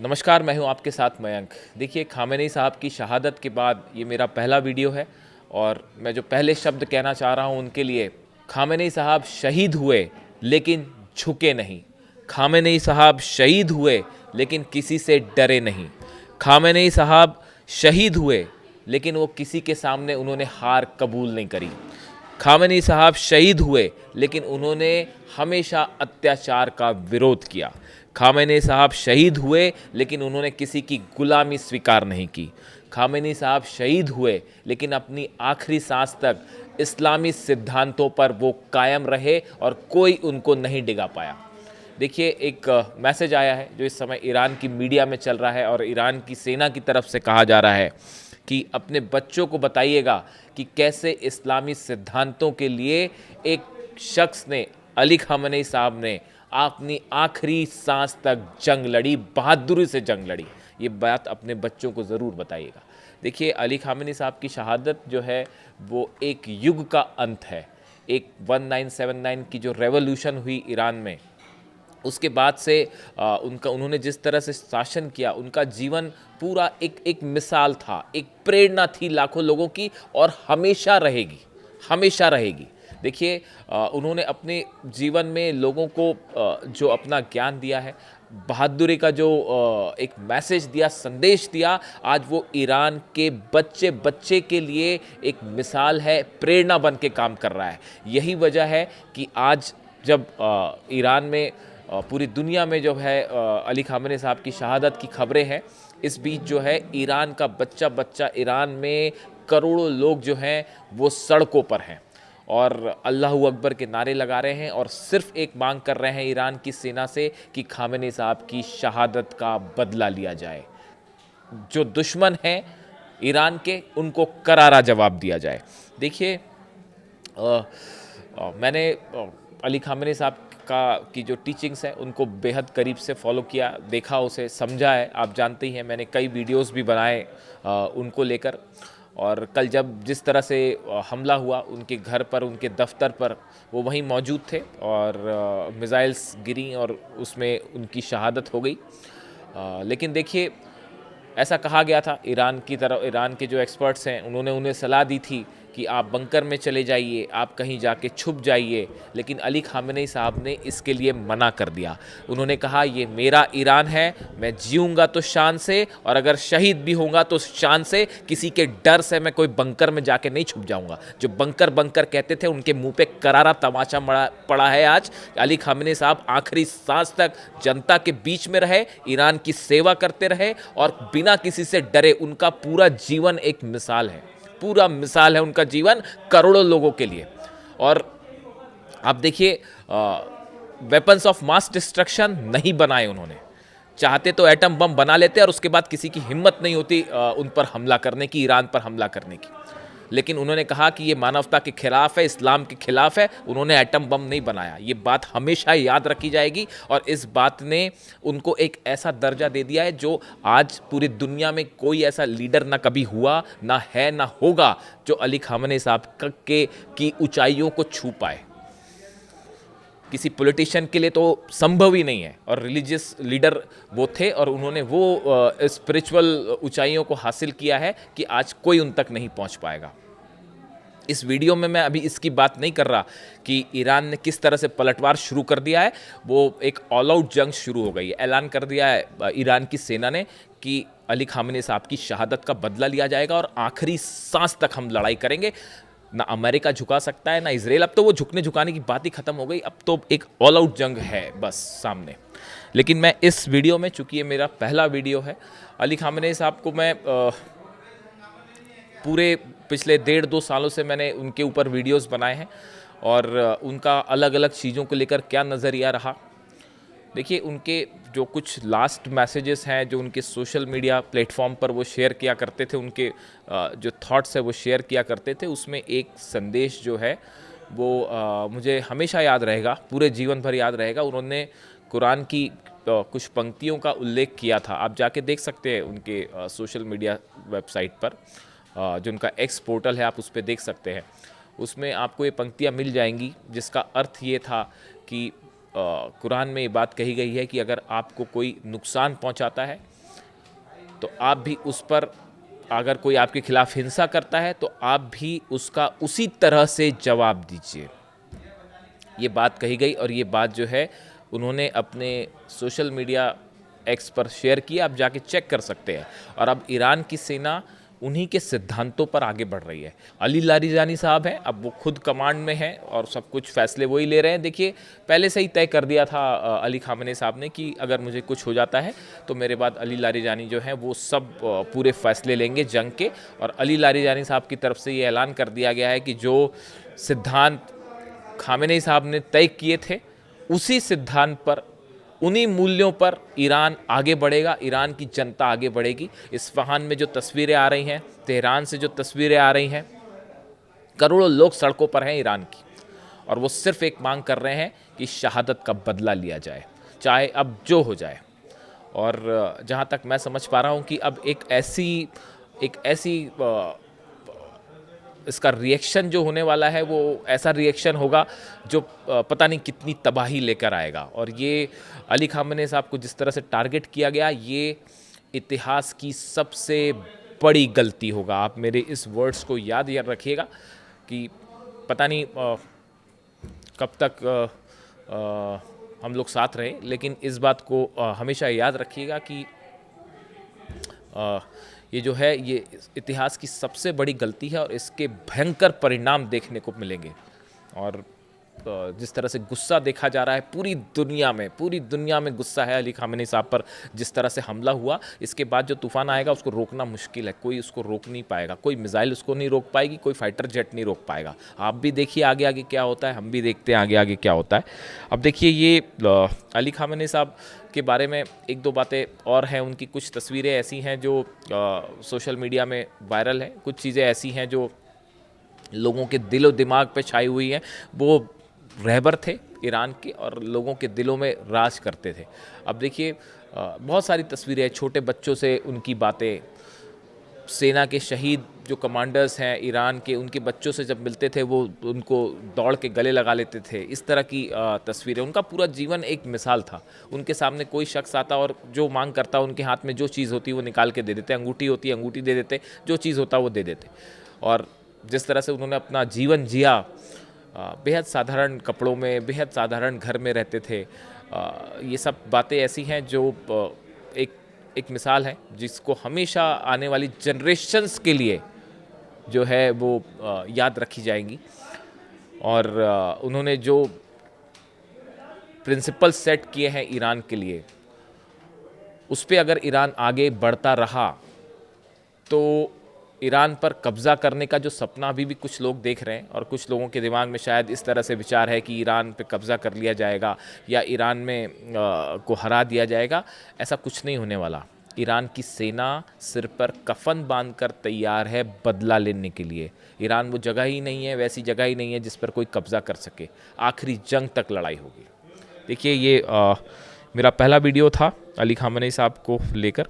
नमस्कार, मैं हूं आपके साथ मयंक। देखिए, खामेनी साहब की शहादत के बाद ये मेरा पहला वीडियो है और मैं जो पहले शब्द कहना चाह रहा हूं उनके लिए, खामेनी साहब शहीद हुए लेकिन झुके नहीं। खामेनी साहब शहीद हुए लेकिन किसी से डरे नहीं। खामेनी साहब शहीद हुए लेकिन वो किसी के सामने उन्होंने हार कबूल नहीं करी। खामेनी साहब शहीद हुए लेकिन उन्होंने हमेशा अत्याचार का विरोध किया। खामेनी साहब शहीद हुए लेकिन उन्होंने किसी की गुलामी स्वीकार नहीं की। खामेनी साहब शहीद हुए लेकिन अपनी आखिरी सांस तक इस्लामी सिद्धांतों पर वो कायम रहे और कोई उनको नहीं डिगा पाया। देखिए, एक मैसेज आया है जो इस समय ईरान की मीडिया में चल रहा है और ईरान की सेना की तरफ से कहा जा रहा है कि अपने बच्चों को बताइएगा कि कैसे इस्लामी सिद्धांतों के लिए एक शख्स ने, अली खामेनी साहब ने, अपनी आखिरी सांस तक जंग लड़ी, बहादुरी से जंग लड़ी। ये बात अपने बच्चों को ज़रूर बताइएगा। देखिए, अली खामेनी साहब की शहादत जो है वो एक युग का अंत है। एक 1979 की जो रेवोल्यूशन हुई ईरान में, उसके बाद से उन्होंने जिस तरह से शासन किया, उनका जीवन पूरा एक मिसाल था, एक प्रेरणा थी लाखों लोगों की और हमेशा रहेगी, हमेशा रहेगी। देखिए, उन्होंने अपने जीवन में लोगों को जो अपना ज्ञान दिया है, बहादुरी का जो एक मैसेज दिया, संदेश दिया, आज वो ईरान के बच्चे बच्चे के लिए एक मिसाल है, प्रेरणा बन के काम कर रहा है। यही वजह है कि आज जब ईरान में, पूरी दुनिया में जो है अली खामेनी साहब की शहादत की खबरें हैं, इस बीच जो है ईरान का बच्चा बच्चा, ईरान में करोड़ों लोग जो हैं वो सड़कों पर हैं और अल्लाहू अकबर के नारे लगा रहे हैं और सिर्फ एक मांग कर रहे हैं ईरान की सेना से कि खामेनी साहब की शहादत का बदला लिया जाए। जो दुश्मन हैं ईरान के, उनको करारा जवाब दिया जाए। देखिए, मैंने अली खामेनी साहब की जो टीचिंग्स हैं उनको बेहद करीब से फॉलो किया, देखा, उसे समझा है। आप जानते ही हैं, मैंने कई वीडियोस भी बनाए उनको लेकर। और कल जब जिस तरह से हमला हुआ उनके घर पर, उनके दफ्तर पर, वो वहीं मौजूद थे और मिसाइल्स गिरी और उसमें उनकी शहादत हो गई। लेकिन देखिए, ऐसा कहा गया था ईरान की तरफ, ईरान के जो एक्सपर्ट्स हैं उन्होंने उन्हें सलाह दी थी कि आप बंकर में चले जाइए, आप कहीं जाके छुप जाइए, लेकिन अली खामेनी साहब ने इसके लिए मना कर दिया। उन्होंने कहा, ये मेरा ईरान है, मैं जीऊँगा तो शान से और अगर शहीद भी होऊंगा तो शान से, किसी के डर से मैं कोई बंकर में जाके नहीं छुप जाऊंगा। जो बंकर बंकर कहते थे, उनके मुंह पे करारा तमाचा पड़ा है आज। अली खामेनी साहब आखिरी सांस तक जनता के बीच में रहे, ईरान की सेवा करते रहे और बिना किसी से डरे। उनका पूरा जीवन एक मिसाल है, पूरा मिसाल है उनका जीवन करोड़ों लोगों के लिए। और आप देखिए, वेपन्स ऑफ मास डिस्ट्रक्शन नहीं बनाए उन्होंने। चाहते तो एटम बम बना लेते और उसके बाद किसी की हिम्मत नहीं होती उन पर हमला करने की, ईरान पर हमला करने की। लेकिन उन्होंने कहा कि ये मानवता के खिलाफ है, इस्लाम के खिलाफ है, उन्होंने एटम बम नहीं बनाया। ये बात हमेशा याद रखी जाएगी और इस बात ने उनको एक ऐसा दर्जा दे दिया है जो आज पूरी दुनिया में कोई ऐसा लीडर ना कभी हुआ, ना है, ना होगा जो अली खामेनी साहब की ऊंचाइयों को छू पाए। किसी पॉलिटिशियन के लिए तो संभव ही नहीं है और रिलीजियस लीडर वो थे और उन्होंने वो स्पिरिचुअल ऊंचाइयों को हासिल किया है कि आज कोई उन तक नहीं पहुंच पाएगा। इस वीडियो में मैं अभी इसकी बात नहीं कर रहा कि ईरान ने किस तरह से पलटवार शुरू कर दिया है। वो एक ऑल आउट जंग शुरू हो गई है। ऐलान कर दिया है ईरान की सेना ने कि अली खामेनी साहब की शहादत का बदला लिया जाएगा और आखिरी सांस तक हम लड़ाई करेंगे। ना अमेरिका झुका सकता है, ना इजराइल। अब तो वो झुकने झुकाने की बात ही खत्म हो गई। अब तो एक ऑल आउट जंग है बस सामने। लेकिन मैं इस वीडियो में, चूंकि ये मेरा पहला वीडियो है, अली खामेनी साहब को मैं पूरे पिछले 1.5-2 सालों से मैंने उनके ऊपर वीडियोस बनाए हैं और उनका अलग अलग चीज़ों को लेकर क्या नज़रिया रहा। देखिए, उनके जो कुछ लास्ट मैसेजेस हैं जो उनके सोशल मीडिया प्लेटफॉर्म पर वो शेयर किया करते थे, उनके जो थॉट्स है वो शेयर किया करते थे, उसमें एक संदेश जो है वो मुझे हमेशा याद रहेगा, पूरे जीवन भर याद रहेगा। उन्होंने कुरान की कुछ पंक्तियों का उल्लेख किया था। आप जाके देख सकते हैं उनके सोशल मीडिया वेबसाइट पर, जो उनका एक्स पोर्टल है, आप उस पर देख सकते हैं। उसमें आपको ये पंक्तियाँ मिल जाएंगी जिसका अर्थ ये था कि कुरान में ये बात कही गई है कि अगर आपको कोई नुकसान पहुंचाता है तो आप भी उस पर, अगर कोई आपके खिलाफ हिंसा करता है तो आप भी उसका उसी तरह से जवाब दीजिए। ये बात कही गई और ये बात जो है उन्होंने अपने सोशल मीडिया एक्स पर शेयर किया, आप जाके चेक कर सकते हैं। और अब ईरान की सेना उन्हीं के सिद्धांतों पर आगे बढ़ रही है। अली लारिजानी साहब हैं, अब वो खुद कमांड में हैं और सब कुछ फैसले वही ले रहे हैं। देखिए, पहले से ही तय कर दिया था अली खामेनी साहब ने कि अगर मुझे कुछ हो जाता है तो मेरे बाद अली लारिजानी जो हैं वो सब पूरे फैसले लेंगे जंग के। और अली लारिजानी साहब की तरफ से ये ऐलान कर दिया गया है कि जो सिद्धांत खामेनी साहब ने तय किए थे, उसी सिद्धांत पर, उन्हीं मूल्यों पर ईरान आगे बढ़ेगा, ईरान की जनता आगे बढ़ेगी। इस्फहान में जो तस्वीरें आ रही हैं, तेहरान से जो तस्वीरें आ रही हैं, करोड़ों लोग सड़कों पर हैं ईरान की, और वो सिर्फ एक मांग कर रहे हैं कि शहादत का बदला लिया जाए, चाहे अब जो हो जाए। और जहाँ तक मैं समझ पा रहा हूँ कि अब एक ऐसी इसका रिएक्शन जो होने वाला है वो ऐसा रिएक्शन होगा जो पता नहीं कितनी तबाही लेकर आएगा। और ये अली खामेनी साहब को जिस तरह से टारगेट किया गया, ये इतिहास की सबसे बड़ी गलती होगा। आप मेरे इस वर्ड्स को याद रखिएगा कि पता नहीं कब तक हम लोग साथ रहे, लेकिन इस बात को हमेशा याद रखिएगा कि ये जो है ये इतिहास की सबसे बड़ी गलती है और इसके भयंकर परिणाम देखने को मिलेंगे। और जिस तरह से गुस्सा देखा जा रहा है पूरी दुनिया में गुस्सा है अली खामेनी साहब पर। जिस तरह से हमला हुआ, इसके बाद जो तूफान आएगा उसको रोकना मुश्किल है, कोई उसको रोक नहीं पाएगा, कोई मिसाइल उसको नहीं रोक पाएगी, कोई फाइटर जेट नहीं रोक पाएगा। आप भी देखिए आगे आगे क्या होता है, हम भी देखते हैं आगे आगे क्या होता है। अब देखिए, ये अली खामेनी साहब के बारे में एक दो बातें और हैं। उनकी कुछ तस्वीरें ऐसी हैं जो सोशल मीडिया में वायरल हैं, कुछ चीज़ें ऐसी हैं जो लोगों के दिलो दिमाग पे छाई हुई हैं। वो रहबर थे ईरान के और लोगों के दिलों में राज करते थे। अब देखिए, बहुत सारी तस्वीरें, छोटे बच्चों से उनकी बातें, सेना के शहीद जो कमांडर्स हैं ईरान के, उनके बच्चों से जब मिलते थे वो उनको दौड़ के गले लगा लेते थे, इस तरह की तस्वीरें। उनका पूरा जीवन एक मिसाल था। उनके सामने कोई शख्स आता और जो मांग करता, उनके हाथ में जो चीज़ होती वो निकाल के दे देते, अंगूठी होती अंगूठी दे देते, जो चीज़ होता वो दे देते। और जिस तरह से उन्होंने अपना जीवन जिया, बेहद साधारण कपड़ों में, बेहद साधारण घर में रहते थे, ये सब बातें ऐसी हैं जो एक मिसाल है जिसको हमेशा आने वाली जनरेशन्स के लिए जो है वो याद रखी जाएंगी। और उन्होंने जो प्रिंसिपल सेट किए हैं ईरान के लिए, उस पे अगर ईरान आगे बढ़ता रहा तो ईरान पर कब्ज़ा करने का जो सपना अभी भी कुछ लोग देख रहे हैं, और कुछ लोगों के दिमाग में शायद इस तरह से विचार है कि ईरान पे कब्ज़ा कर लिया जाएगा या ईरान में को हरा दिया जाएगा, ऐसा कुछ नहीं होने वाला। ईरान की सेना सिर पर कफन बांधकर तैयार है बदला लेने के लिए। ईरान वो जगह ही नहीं है, वैसी जगह ही नहीं है जिस पर कोई कब्ज़ा कर सके। आखिरी जंग तक लड़ाई होगी। देखिए, ये मेरा पहला वीडियो था अली खामेनी साहब को लेकर,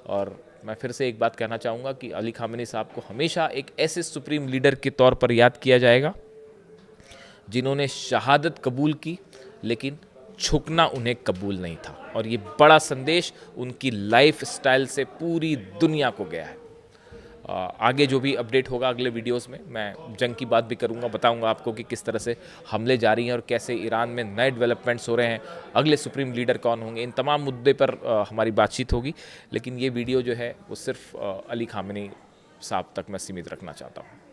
और मैं फिर से एक बात कहना चाहूँगा कि अली खामेनी साहब को हमेशा एक ऐसे सुप्रीम लीडर के तौर पर याद किया जाएगा जिन्होंने शहादत कबूल की, लेकिन झुकना उन्हें कबूल नहीं था। और ये बड़ा संदेश उनकी लाइफ स्टाइल से पूरी दुनिया को गया है। आगे जो भी अपडेट होगा अगले वीडियोस में, मैं जंग की बात भी करूंगा, बताऊंगा आपको कि किस तरह से हमले जारी हैं और कैसे ईरान में नए डेवलपमेंट्स हो रहे हैं, अगले सुप्रीम लीडर कौन होंगे, इन तमाम मुद्दे पर हमारी बातचीत होगी। लेकिन ये वीडियो जो है वो सिर्फ अली खामेनी साहब तक मैं सीमित रखना चाहता हूँ।